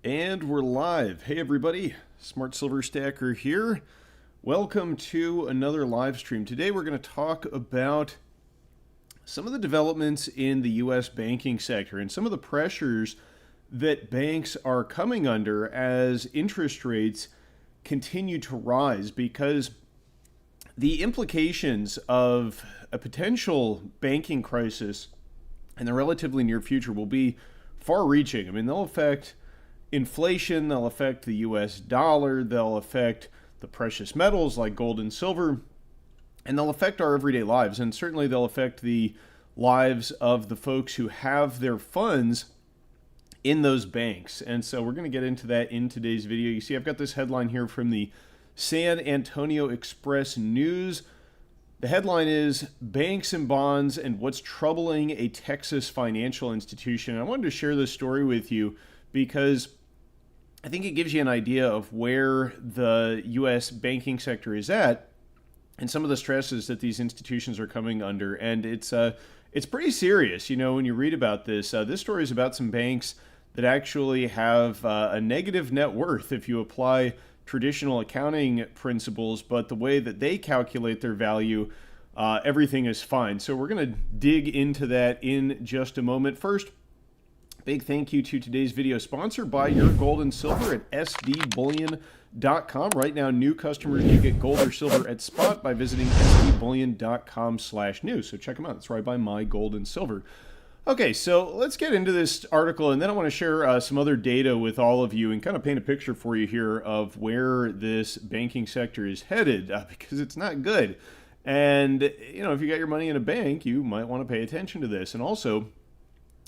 And we're live. Hey everybody, Smart Silver Stacker here. Welcome to another live stream. Today we're going to talk about some of the developments in the US banking sector and some of the pressures that banks are coming under as interest rates continue to rise, because the implications of a potential banking crisis in the relatively near future will be far-reaching. I mean, they'll affect inflation, they'll affect the US dollar, they'll affect the precious metals like gold and silver, and they'll affect our everyday lives. And certainly they'll affect the lives of the folks who have their funds in those banks. And so we're going to get into that in today's video. You see, I've got this headline here from the San Antonio Express News. The headline is Banks and Bonds and What's Troubling a Texas Financial Institution. And I wanted to share this story with you because I think it gives you an idea of where the U.S. banking sector is at and some of the stresses that these institutions are coming under. And it's pretty serious. You know, when you read about this, this story is about some banks that actually have a negative net worth if you apply traditional accounting principles, but the way that they calculate their value, everything is fine. So we're going to dig into that in just a moment. First, big thank you to today's video sponsor, Buy Your Gold and Silver at sdbullion.com. Right now, new customers can get gold or silver at spot by visiting sdbullion.com/news. So check them out. That's where I buy my gold and silver. Okay, so let's get into this article, and then I want to share some other data with all of you and kind of paint a picture for you here of where this banking sector is headed, because it's not good. And, you know, if you got your money in a bank, you might want to pay attention to this. And also,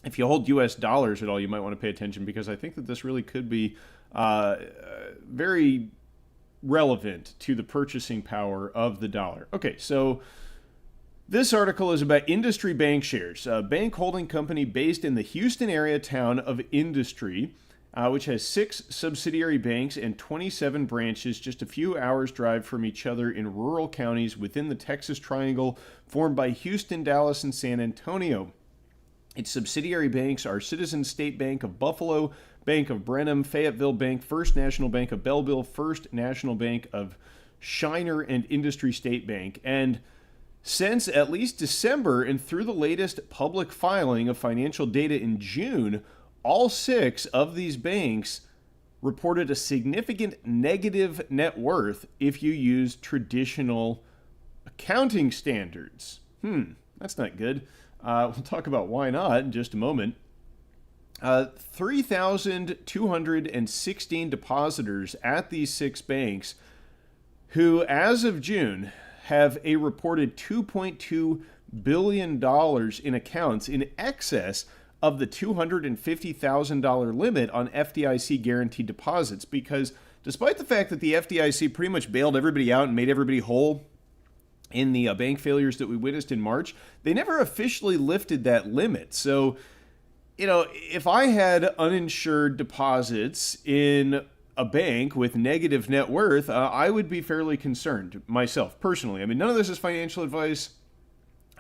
if you hold U.S. dollars at all, you might want to pay attention, because I think that this really could be very relevant to the purchasing power of the dollar. Okay, so this article is about Industry Bancshares, a bank holding company based in the Houston area town of Industry, which has 6 subsidiary banks and 27 branches just a few hours' drive from each other in rural counties within the Texas Triangle formed by Houston, Dallas, and San Antonio. Its subsidiary banks are Citizens State Bank of Buffalo, Bank of Brenham, Fayetteville Bank, First National Bank of Belleville, First National Bank of Shiner, and Industry State Bank. And since at least December and through the latest public filing of financial data in June, all 6 of these banks reported a significant negative net worth if you use traditional accounting standards. That's not good. We'll talk about why not in just a moment. 3,216 depositors at these 6 banks who, as of June, have a reported $2.2 billion in accounts in excess of the $250,000 limit on FDIC guaranteed deposits. Because despite the fact that the FDIC pretty much bailed everybody out and made everybody whole in the bank failures that we witnessed in March, they never officially lifted that limit. So, you know, if I had uninsured deposits in a bank with negative net worth, I would be fairly concerned myself personally. I mean, none of this is financial advice.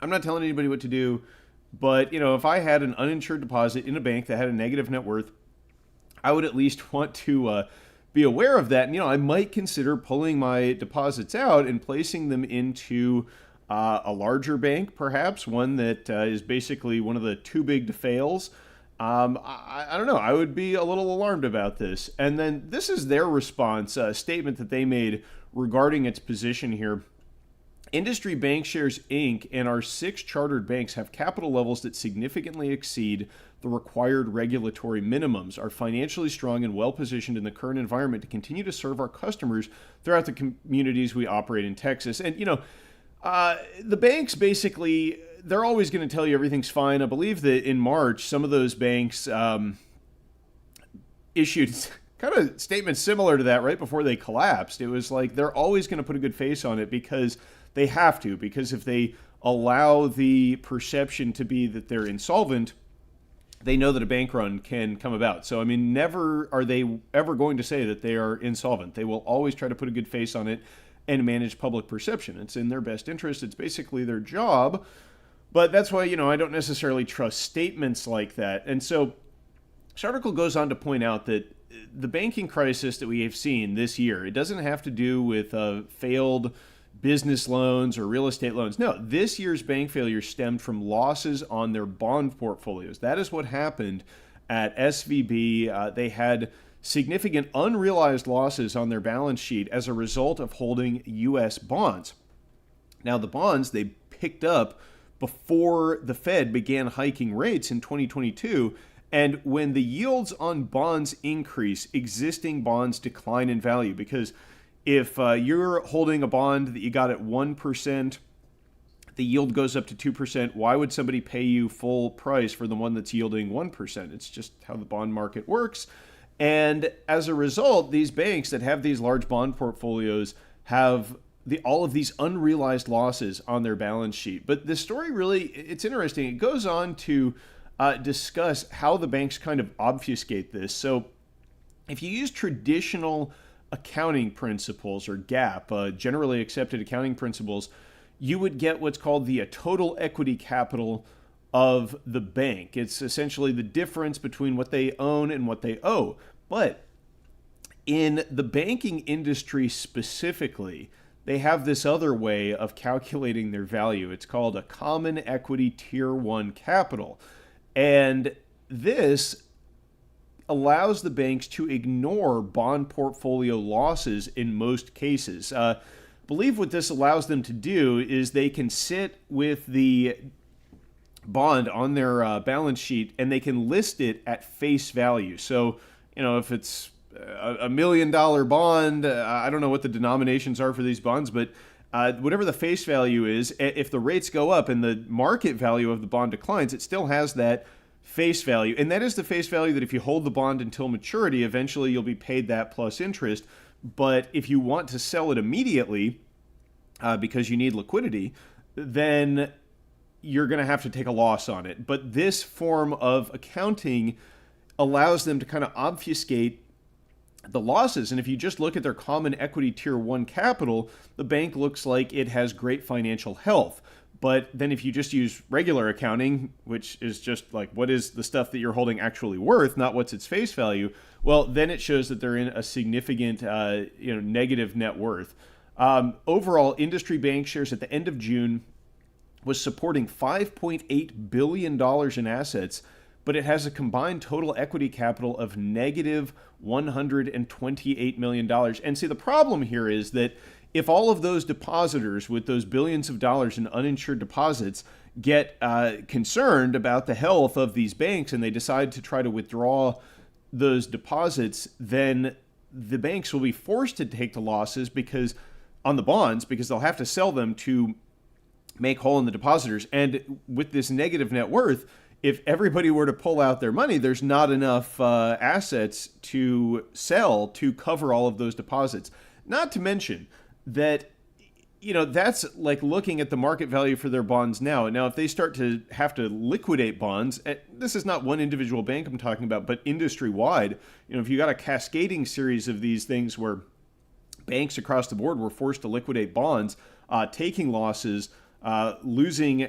I'm not telling anybody what to do, but, you know, if I had an uninsured deposit in a bank that had a negative net worth, I would at least want to be aware of that. And, you know, I might consider pulling my deposits out and placing them into a larger bank, perhaps one that is basically one of the too big to fails. I don't know. I would be a little alarmed about this. And then this is their response, a statement that they made regarding its position here. Industry Bancshares, Inc. and our 6 chartered banks have capital levels that significantly exceed the required regulatory minimums, are financially strong and well-positioned in the current environment to continue to serve our customers throughout the communities we operate in Texas. And, you know, the banks basically, they're always going to tell you everything's fine. I believe that in March, some of those banks issued kind of statements similar to that right before they collapsed. It was like they're always going to put a good face on it because they have to, because if they allow the perception to be that they're insolvent, they know that a bank run can come about. So, I mean, never are they ever going to say that they are insolvent. They will always try to put a good face on it and manage public perception. It's in their best interest. It's basically their job. But that's why, you know, I don't necessarily trust statements like that. And so this article goes on to point out that the banking crisis that we have seen this year, it doesn't have to do with failed business loans or real estate loans. No, this year's bank failure stemmed from losses on their bond portfolios. That is what happened at SVB. They had significant unrealized losses on their balance sheet as a result of holding U.S. bonds. Now, the bonds they picked up before the Fed began hiking rates in 2022. And when the yields on bonds increase, existing bonds decline in value, because if you're holding a bond that you got at 1%, the yield goes up to 2%, why would somebody pay you full price for the one that's yielding 1%? It's just how the bond market works. And as a result, these banks that have these large bond portfolios have all of these unrealized losses on their balance sheet. But the story really, it's interesting. It goes on to discuss how the banks kind of obfuscate this. So if you use traditional accounting principles, or GAAP, generally accepted accounting principles, you would get what's called the total equity capital of the bank. It's essentially the difference between what they own and what they owe. But in the banking industry specifically, they have this other way of calculating their value. It's called a common equity tier 1 capital. And this allows the banks to ignore bond portfolio losses in most cases. I believe what this allows them to do is they can sit with the bond on their balance sheet and they can list it at face value. So, if it's a $1 million bond, I don't know what the denominations are for these bonds, but whatever the face value is, if the rates go up and the market value of the bond declines, it still has that face value. And that is the face value that if you hold the bond until maturity, eventually you'll be paid that plus interest. But if you want to sell it immediately because you need liquidity, then you're going to have to take a loss on it. But this form of accounting allows them to kind of obfuscate the losses. And if you just look at their common equity tier 1 capital, the bank looks like it has great financial health. But then if you just use regular accounting, which is just like what is the stuff that you're holding actually worth, not what's its face value, well, then it shows that they're in a significant negative net worth. Overall, industry bank shares at the end of June was supporting $5.8 billion in assets, but it has a combined total equity capital of negative $128 million. And see, the problem here is that if all of those depositors with those billions of dollars in uninsured deposits get concerned about the health of these banks and they decide to try to withdraw those deposits, then the banks will be forced to take the losses on the bonds because they'll have to sell them to make whole in the depositors. And with this negative net worth, if everybody were to pull out their money, there's not enough assets to sell to cover all of those deposits. Not to mention that, that's like looking at the market value for their bonds now. Now, if they start to have to liquidate bonds, this is not one individual bank I'm talking about, but industry-wide, if you got a cascading series of these things where banks across the board were forced to liquidate bonds, taking losses, losing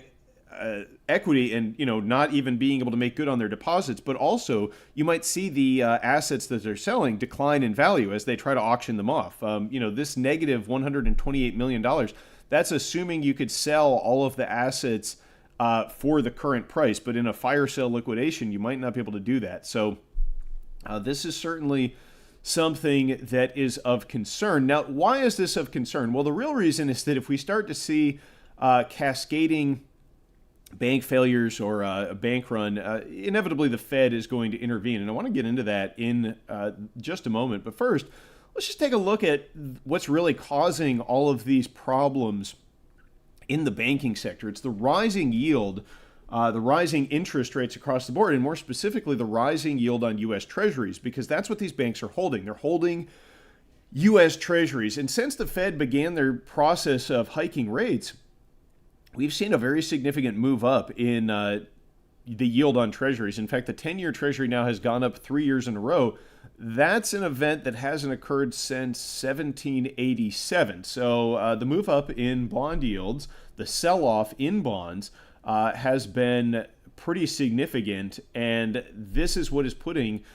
equity and not even being able to make good on their deposits, but also you might see the assets that they're selling decline in value as they try to auction them off. This negative $128 million, that's assuming you could sell all of the assets for the current price, but in a fire sale liquidation, you might not be able to do that. So this is certainly something that is of concern. Now, why is this of concern? Well, the real reason is that if we start to see cascading bank failures or a bank run, inevitably the Fed is going to intervene. And I want to get into that in just a moment. But first, let's just take a look at what's really causing all of these problems in the banking sector. It's the rising yield, the rising interest rates across the board, and more specifically, the rising yield on U.S. Treasuries, because that's what these banks are holding. They're holding U.S. Treasuries. And since the Fed began their process of hiking rates, we've seen a very significant move up in the yield on treasuries. In fact, the 10-year treasury now has gone up 3 years in a row. That's an event that hasn't occurred since 1787. So the move up in bond yields, the sell-off in bonds, has been pretty significant. And this is what is putting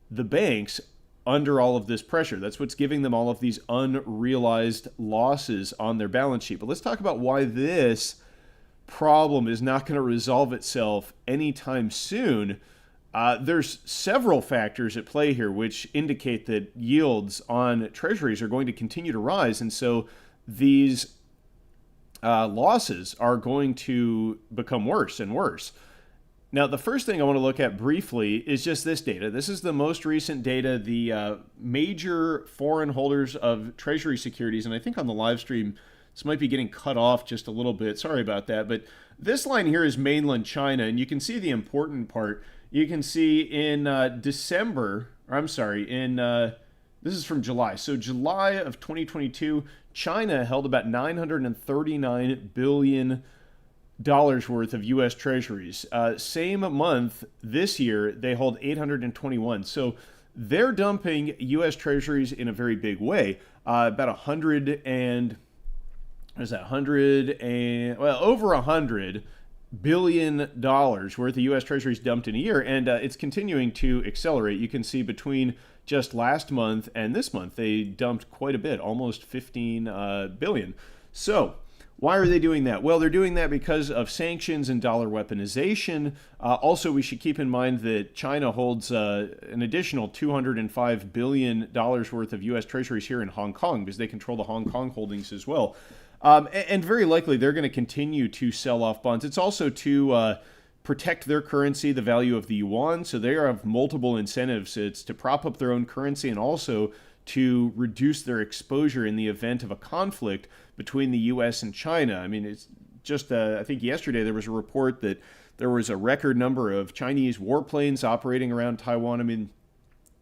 the banks under all of this pressure. That's what's giving them all of these unrealized losses on their balance sheet. But let's talk about why this problem is not going to resolve itself anytime soon. There's several factors at play here which indicate that yields on treasuries are going to continue to rise. And so these losses are going to become worse and worse. Now, the first thing I want to look at briefly is just this data. This is the most recent data. The major foreign holders of treasury securities, and I think on the live stream, this might be getting cut off just a little bit. Sorry about that. But this line here is mainland China, and you can see the important part. You can see in this is from July. So July of 2022, China held about $939 billion worth of U.S. treasuries. Same month this year, they hold 821. So they're dumping U.S. treasuries in a very big way. About over $100 billion worth of U.S. treasuries dumped in a year, and it's continuing to accelerate. You can see between just last month and this month, they dumped quite a bit, almost 15 billion. So why are they doing that? Well, they're doing that because of sanctions and dollar weaponization. Also, we should keep in mind that China holds an additional $205 billion worth of U.S. treasuries here in Hong Kong because they control the Hong Kong holdings as well. And very likely they're going to continue to sell off bonds. It's also to protect their currency, the value of the yuan. So they have multiple incentives. It's to prop up their own currency and also to reduce their exposure in the event of a conflict between the U.S. and China. I mean, it's just, I think yesterday there was a report that there was a record number of Chinese warplanes operating around Taiwan. I mean,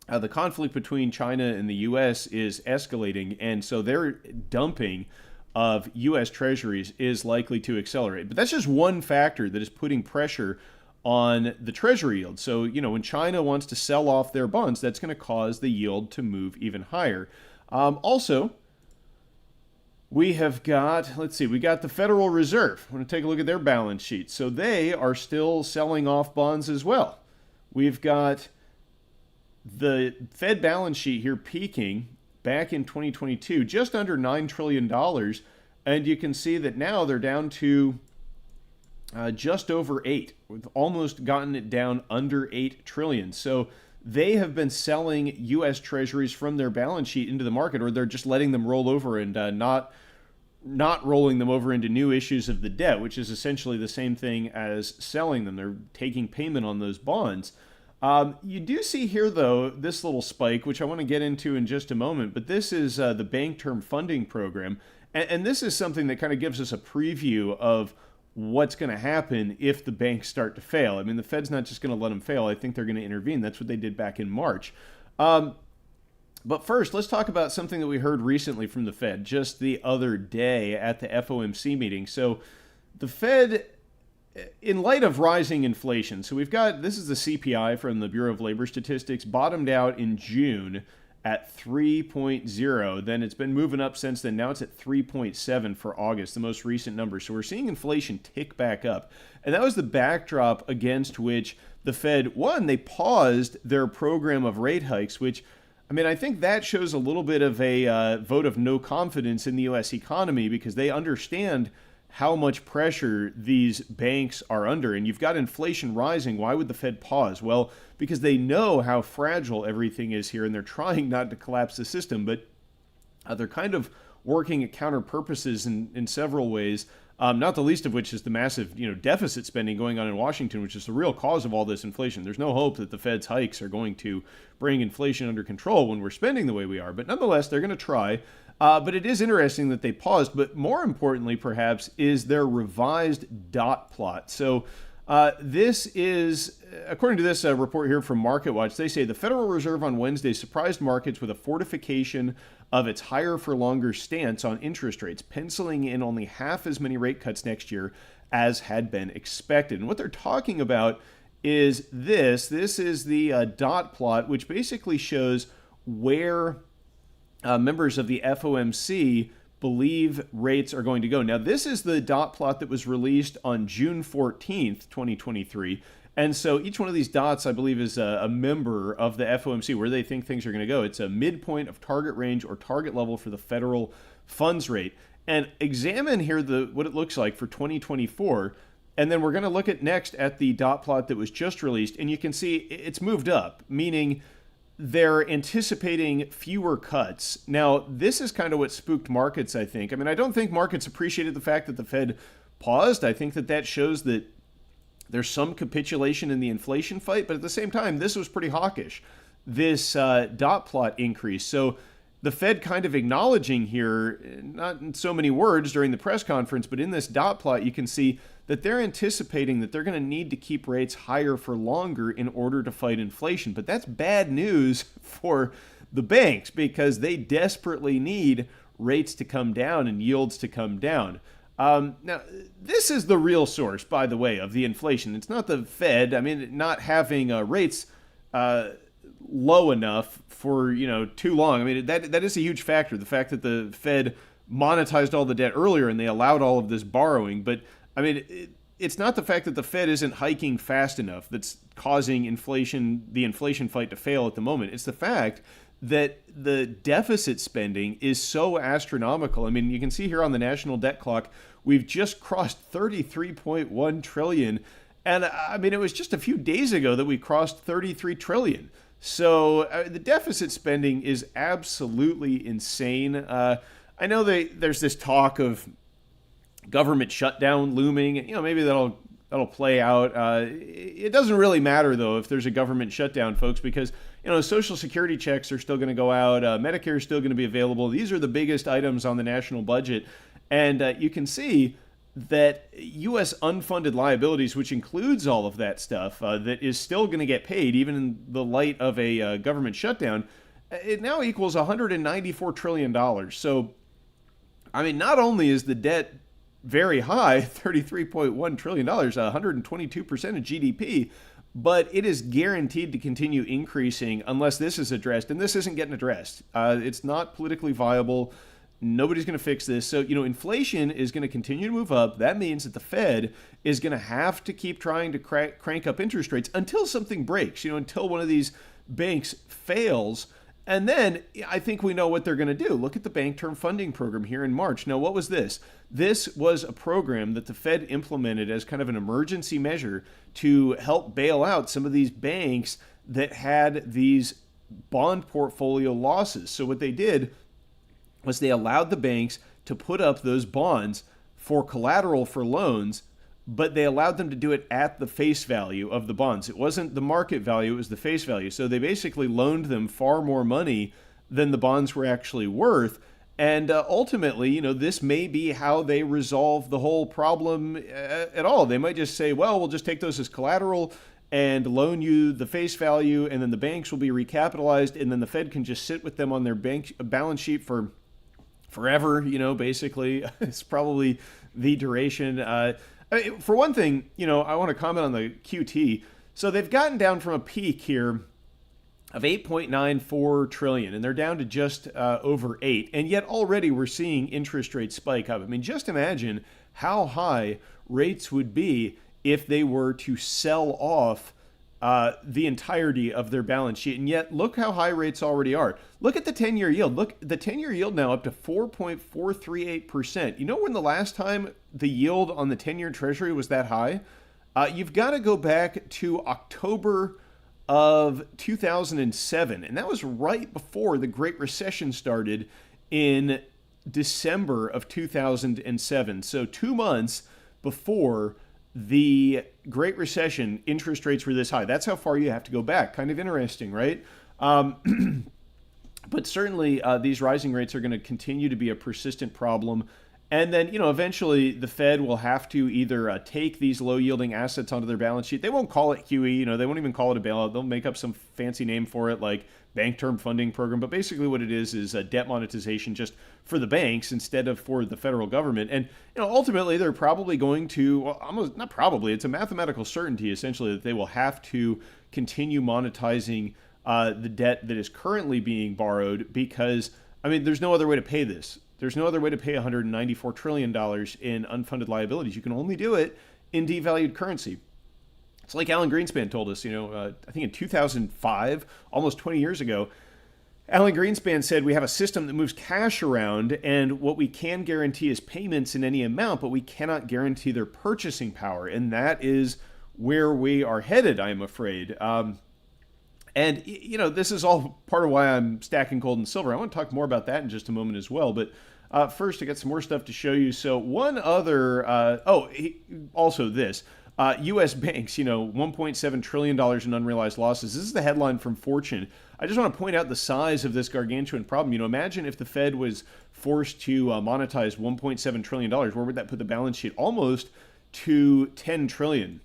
the conflict between China and the U.S. is escalating, and so their dumping of U.S. treasuries is likely to accelerate. But that's just one factor that is putting pressure on the treasury yield. So, when China wants to sell off their bonds, that's going to cause the yield to move even higher. Also, we have got, we got the Federal Reserve. I want to take a look at their balance sheet. So they are still selling off bonds as well. We've got the Fed balance sheet here peaking back in 2022, just under $9 trillion. And you can see that now they're down to just over 8. We've almost gotten it down under 8 trillion. So they have been selling U.S. treasuries from their balance sheet into the market, or they're just letting them roll over and not rolling them over into new issues of the debt, which is essentially the same thing as selling them. They're taking payment on those bonds. You do see here, though, this little spike, which I want to get into in just a moment, but this is the Bank Term Funding Program. And this is something that kind of gives us a preview of what's going to happen if the banks start to fail. I mean, the Fed's not just going to let them fail. I think they're going to intervene. That's what they did back in March. But first, let's talk about something that we heard recently from the Fed just the other day at the FOMC meeting. So the Fed, in light of rising inflation, so we've got, this is the CPI from the Bureau of Labor Statistics, bottomed out in June at 3.0. Then it's been moving up since then. Now it's at 3.7 for August, the most recent number. So we're seeing inflation tick back up. And that was the backdrop against which the Fed, they paused their program of rate hikes, which, I mean, I think that shows a little bit of a vote of no confidence in the U.S. economy because they understand how much pressure these banks are under. And you've got inflation rising. Why would the Fed pause? Well, because they know how fragile everything is here, and they're trying not to collapse the system, but they're kind of working at counter purposes in several ways, not the least of which is the massive deficit spending going on in Washington, which is the real cause of all this inflation. There's no hope that the Fed's hikes are going to bring inflation under control when we're spending the way we are. But nonetheless, they're going to try. But it is interesting that they paused. But more importantly, perhaps, is their revised dot plot. So this is, according to this report here from MarketWatch, they say the Federal Reserve on Wednesday surprised markets with a fortification of its higher for longer stance on interest rates, penciling in only half as many rate cuts next year as had been expected. And what they're talking about is this. This is the dot plot, which basically shows where members of the FOMC believe rates are going to go. Now, this is the dot plot that was released on June 14th, 2023, And so each one of these dots, I believe, is a member of the FOMC, where they think things are going to go. It's a midpoint of target range or target level for the federal funds rate. And examine here what it looks like for 2024. And then we're going to look at next at the dot plot that was just released. And you can see it's moved up, meaning they're anticipating fewer cuts. Now, this is kind of what spooked markets, I think. I mean, I don't think markets appreciated the fact that the Fed paused. I think that shows that there's some capitulation in the inflation fight, but at the same time, this was pretty hawkish, this dot plot increase. So the Fed kind of acknowledging here, not in so many words during the press conference, but in this dot plot, you can see that they're anticipating that they're going to need to keep rates higher for longer in order to fight inflation. But that's bad news for the banks because they desperately need rates to come down and yields to come down. Now, this is the real source, by the way, of the inflation. It's not the Fed. I mean, not having rates low enough for too long. I mean, that is a huge factor. The fact that the Fed monetized all the debt earlier and they allowed all of this borrowing. But I mean, it's not the fact that the Fed isn't hiking fast enough that's causing the inflation fight to fail at the moment. It's the fact that the deficit spending is so astronomical. I mean, you can see here on the national debt clock, we've just crossed 33.1 trillion. And I mean, it was just a few days ago that we crossed 33 trillion. So the deficit spending is absolutely insane. I know there's this talk of government shutdown looming. Maybe that'll play out. It doesn't really matter, though, if there's a government shutdown, folks, because Social Security checks are still going to go out. Medicare is still going to be available. These are the biggest items on the national budget. And you can see that U.S. unfunded liabilities, which includes all of that stuff, that is still going to get paid, even in the light of a government shutdown, it now equals $194 trillion. So, I mean, not only is the debt very high, $33.1 trillion, 122% of GDP, but it is guaranteed to continue increasing unless this is addressed. And this isn't getting addressed. It's not politically viable. Nobody's going to fix this. So, inflation is going to continue to move up. That means that the Fed is going to have to keep trying to crank up interest rates until something breaks, until one of these banks fails. And then I think we know what they're going to do. Look at the Bank Term Funding Program here in March. Now, what was this? This was a program that the Fed implemented as kind of an emergency measure to help bail out some of these banks that had these bond portfolio losses. So what they did was they allowed the banks to put up those bonds for collateral for loans, but they allowed them to do it at the face value of the bonds. It wasn't the market value, it was the face value. So they basically loaned them far more money than the bonds were actually worth. And ultimately, this may be how they resolve the whole problem at all. They might just say, well, we'll just take those as collateral and loan you the face value, and then the banks will be recapitalized, and then the Fed can just sit with them on their bank balance sheet for forever, basically. It's probably the duration. For one thing, I want to comment on the QT. So they've gotten down from a peak here of 8.94 trillion, and they're down to just over 8. And yet already we're seeing interest rates spike up. I mean, just imagine how high rates would be if they were to sell off the entirety of their balance sheet. And yet, look how high rates already are. Look at the 10-year yield. Look, the 10-year yield now up to 4.438%. You know when the last time the yield on the 10-year Treasury was that high? You've got to go back to October of 2007. And that was right before the Great Recession started in December of 2007. So 2 months before the Great Recession, interest rates were this high. That's how far you have to go back. Kind of interesting, right? But certainly these rising rates are going to continue to be a persistent problem. And then, eventually the Fed will have to either take these low-yielding assets onto their balance sheet. They won't call it QE. They won't even call it a bailout. They'll make up some fancy name for it, like Bank Term Funding Program. But basically what it is a debt monetization just for the banks instead of for the federal government. And, ultimately they're probably going to, well, almost not probably, it's a mathematical certainty, essentially, that they will have to continue monetizing the debt that is currently being borrowed because, there's no other way to pay this. There's no other way to pay $194 trillion in unfunded liabilities. You can only do it in devalued currency. It's like Alan Greenspan told us, I think in 2005, almost 20 years ago, Alan Greenspan said we have a system that moves cash around, and what we can guarantee is payments in any amount, but we cannot guarantee their purchasing power. And that is where we are headed, I'm afraid. This is all part of why I'm stacking gold and silver. I want to talk more about that in just a moment as well. But first, I got some more stuff to show you. So one other, also this. U.S. banks, $1.7 trillion in unrealized losses. This is the headline from Fortune. I just want to point out the size of this gargantuan problem. Imagine if the Fed was forced to monetize $1.7 trillion. Where would that put the balance sheet? Almost to $10 trillion.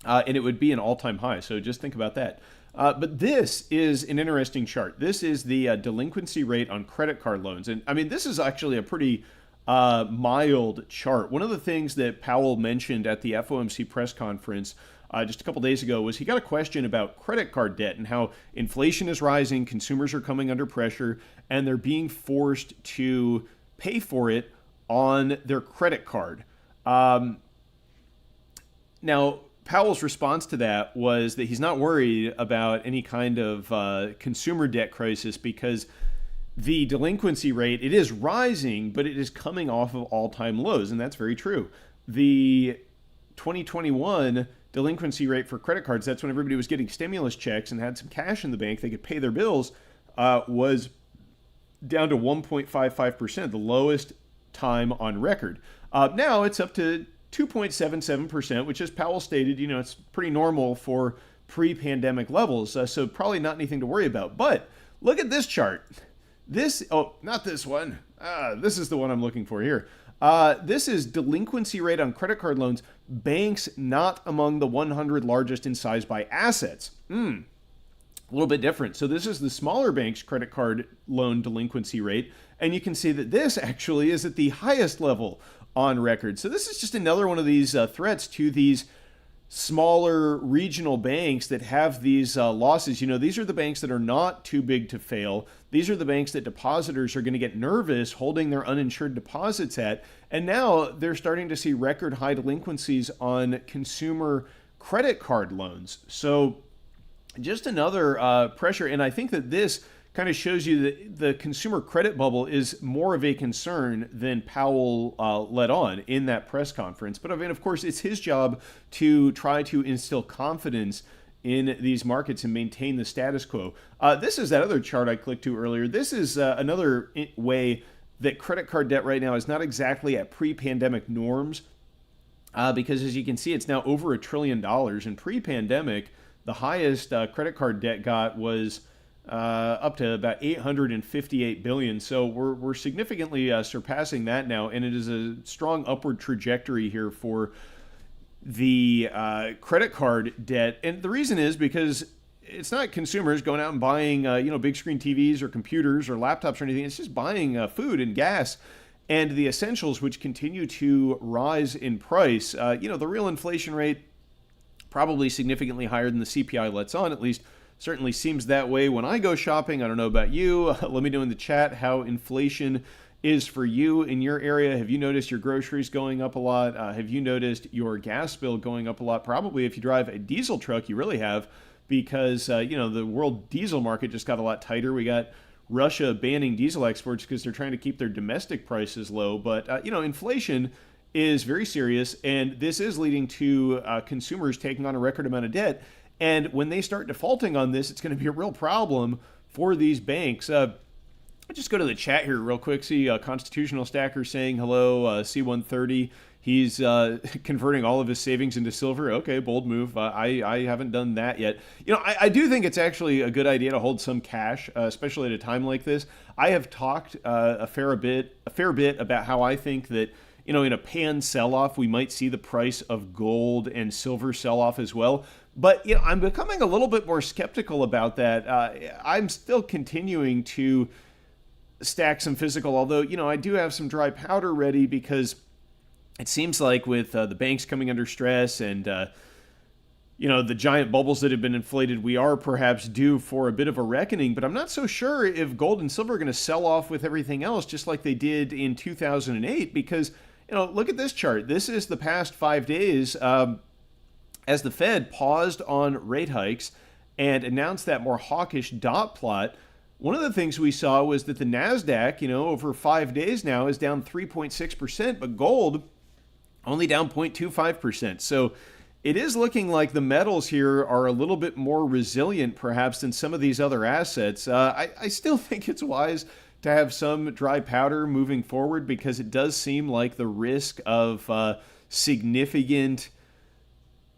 And it would be an all-time high. So just think about that. But this is an interesting chart. This is the delinquency rate on credit card loans. And I mean, this is actually a pretty mild chart. One of the things that Powell mentioned at the FOMC press conference just a couple days ago was he got a question about credit card debt and how inflation is rising, consumers are coming under pressure, and they're being forced to pay for it on their credit card. Now, Powell's response to that was that he's not worried about any kind of consumer debt crisis because the delinquency rate, it is rising, but it is coming off of all-time lows, and that's very true. The 2021 delinquency rate for credit cards, that's when everybody was getting stimulus checks and had some cash in the bank, they could pay their bills, was down to 1.55%, the lowest time on record. Now it's up to 2.77%, which, as Powell stated, it's pretty normal for pre-pandemic levels, so probably not anything to worry about. But look at this chart. Not this one. This is the one I'm looking for here. This is delinquency rate on credit card loans, banks not among the 100 largest in size by assets. A little bit different. So this is the smaller banks' credit card loan delinquency rate, and you can see that this actually is at the highest level on record. So this is just another one of these threats to these smaller regional banks that have these losses. These are the banks that are not too big to fail. These are the banks that depositors are going to get nervous holding their uninsured deposits at. And now they're starting to see record high delinquencies on consumer credit card loans. So just another pressure. And I think that this kind of shows you that the consumer credit bubble is more of a concern than Powell let on in that press conference. But I mean, of course, it's his job to try to instill confidence in these markets and maintain the status quo. This is that other chart I clicked to earlier. This is another way that credit card debt right now is not exactly at pre-pandemic norms because, as you can see, it's now over $1 trillion. And pre-pandemic, the highest credit card debt got was up to about $858 billion. So we're significantly surpassing that now, and it is a strong upward trajectory here for the credit card debt. And the reason is because it's not consumers going out and buying big screen TVs or computers or laptops or anything. It's just buying food and gas and the essentials, which continue to rise in price. The real inflation rate probably significantly higher than the CPI lets on, at least certainly seems that way when I go shopping. I don't know about you. Let me know in the chat how inflation is for you in your area. Have you noticed your groceries going up a lot? Have you noticed your gas bill going up a lot? Probably if you drive a diesel truck, you really have, because the world diesel market just got a lot tighter. We got Russia banning diesel exports because they're trying to keep their domestic prices low. But inflation is very serious, and this is leading to consumers taking on a record amount of debt. And when they start defaulting on this, it's going to be a real problem for these banks. I'll just go to the chat here real quick. See Constitutional Stacker saying hello, C130. He's converting all of his savings into silver. Okay, bold move. I haven't done that yet. I do think it's actually a good idea to hold some cash, especially at a time like this. I have talked a fair bit about how I think that in a pan sell-off, we might see the price of gold and silver sell off as well. But I'm becoming a little bit more skeptical about that. I'm still continuing to stack some physical, although I do have some dry powder ready, because it seems like with the banks coming under stress and the giant bubbles that have been inflated, we are perhaps due for a bit of a reckoning. But I'm not so sure if gold and silver are going to sell off with everything else, just like they did in 2008. Because look at this chart. This is the past 5 days. as the Fed paused on rate hikes and announced that more hawkish dot plot, one of the things we saw was that the NASDAQ, over 5 days now is down 3.6%, but gold only down 0.25%. So it is looking like the metals here are a little bit more resilient, perhaps, than some of these other assets. I still think it's wise to have some dry powder moving forward because it does seem like the risk of significant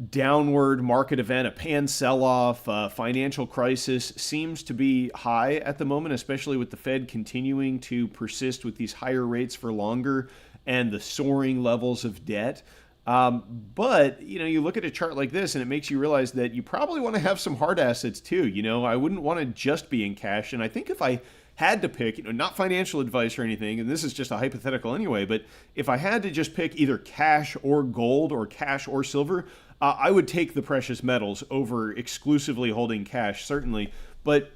downward market event, a pan sell-off, financial crisis seems to be high at the moment, especially with the Fed continuing to persist with these higher rates for longer and the soaring levels of debt. But you look at a chart like this and it makes you realize that you probably want to have some hard assets too. I wouldn't want to just be in cash. And I think if I had to pick, not financial advice or anything, and this is just a hypothetical anyway, but if I had to just pick either cash or gold or cash or silver, I would take the precious metals over exclusively holding cash, certainly. But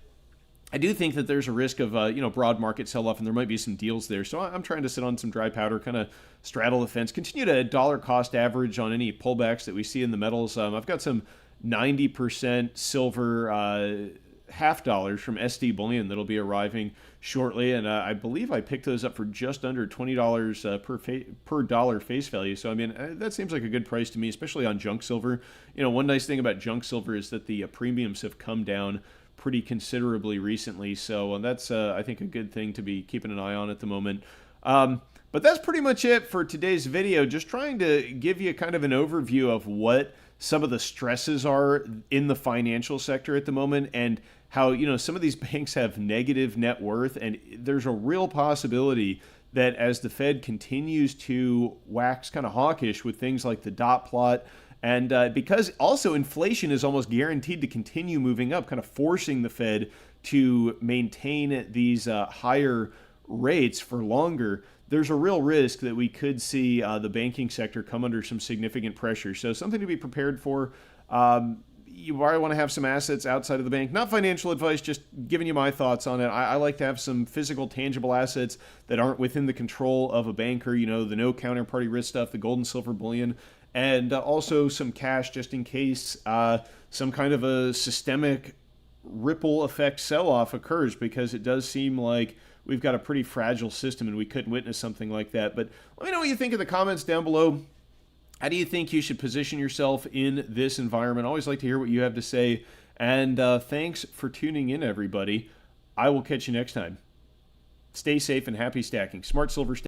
I do think that there's a risk of broad market sell-off, and there might be some deals there. So I'm trying to sit on some dry powder, kind of straddle the fence, continue to dollar cost average on any pullbacks that we see in the metals. I've got some 90% silver half dollars from SD Bullion that'll be arriving shortly, and I believe I picked those up for just under $20 per dollar face value. So I mean, that seems like a good price to me, especially on junk silver. One nice thing about junk silver is that the premiums have come down pretty considerably recently, so that's I think a good thing to be keeping an eye on at the moment. But that's pretty much it for today's video. Just trying to give you kind of an overview of what some of the stresses are in the financial sector at the moment, and how some of these banks have negative net worth, and there's a real possibility that as the Fed continues to wax kind of hawkish with things like the dot plot, and because also inflation is almost guaranteed to continue moving up, kind of forcing the Fed to maintain these higher rates for longer, there's a real risk that we could see the banking sector come under some significant pressure. So something to be prepared for. You probably want to have some assets outside of the bank. Not financial advice, just giving you my thoughts on it. I like to have some physical, tangible assets that aren't within the control of a banker, the no counterparty risk stuff, the gold and silver bullion, and also some cash just in case some kind of a systemic ripple effect sell-off occurs, because it does seem like we've got a pretty fragile system and we could witness something like that. But let me know what you think in the comments down below. How do you think you should position yourself in this environment? I always like to hear what you have to say. And thanks for tuning in, everybody. I will catch you next time. Stay safe and happy stacking. Smart Silver Stacking.